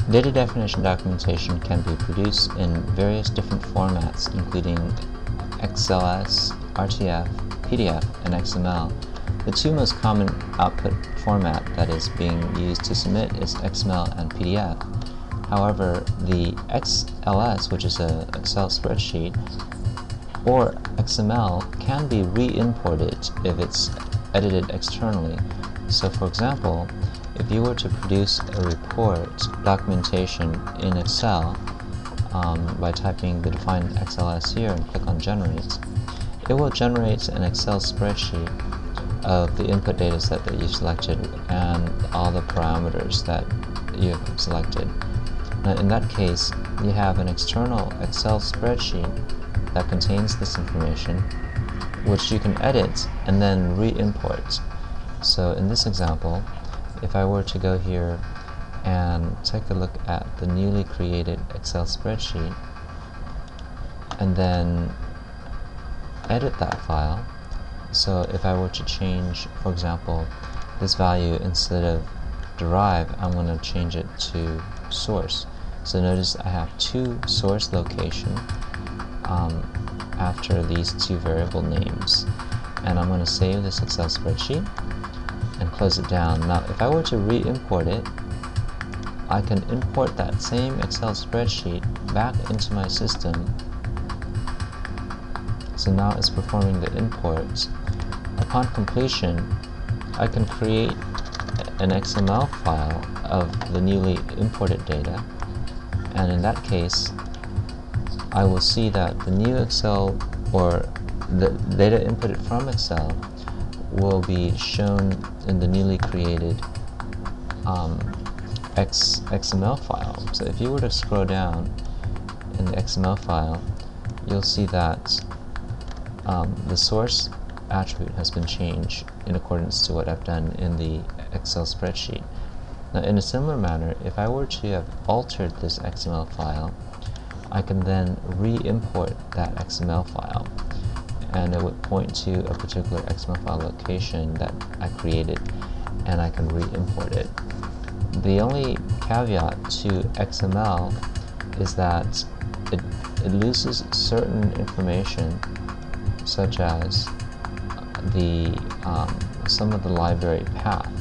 Data definition documentation can be produced in various different formats, including XLS, RTF, PDF, and XML. The two most common output format that is being used to submit is XML and PDF. However, the XLS, which is an Excel spreadsheet, or XML can be re-imported if it's edited externally. So for example, if you were to produce a report documentation in Excel by typing the defined XLS here and click on Generate, it will generate an Excel spreadsheet of the input data set that you've selected and all the parameters that you've selected. Now in that case, you have an external Excel spreadsheet that contains this information, which you can edit and then re-import. So in this example, if I were to go here and take a look at the newly created Excel spreadsheet and then edit that file, so if I were to change, for example, this value, instead of derive, I'm going to change it to source. So notice I have two source location after these two variable names, and I'm going to save this Excel spreadsheet and close it down. Now if I were to re-import it, I can import that same Excel spreadsheet back into my system. So now it's performing the imports. Upon completion, I can create an XML file of the newly imported data, and in that case I will see that the new Excel, or the data inputted from Excel, will be shown in the newly created XML file. So if you were to scroll down in the XML file, you'll see that the source attribute has been changed in accordance to what I've done in the Excel spreadsheet. Now in a similar manner, if I were to have altered this XML file, I can then re-import that XML file, and it would point to a particular XML file location that I created, and I can re-import it. The only caveat to XML is that it loses certain information, such as some of the library path.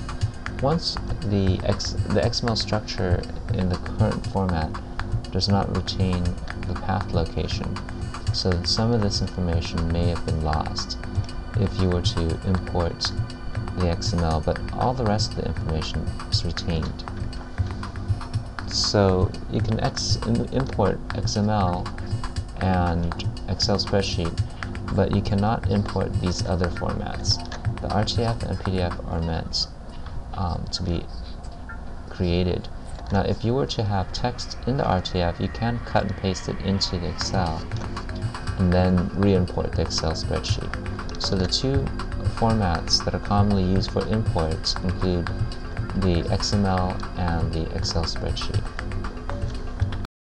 Once the XML structure in the current format does not retain the path location, so some of this information may have been lost if you were to import the XML, but all the rest of the information is retained. So you can import XML and Excel spreadsheet, but you cannot import these other formats. The RTF and PDF are meant to be created. Now if you were to have text in the RTF, you can cut and paste it into the Excel and then re-import the Excel spreadsheet. So the two formats that are commonly used for imports include the XML and the Excel spreadsheet.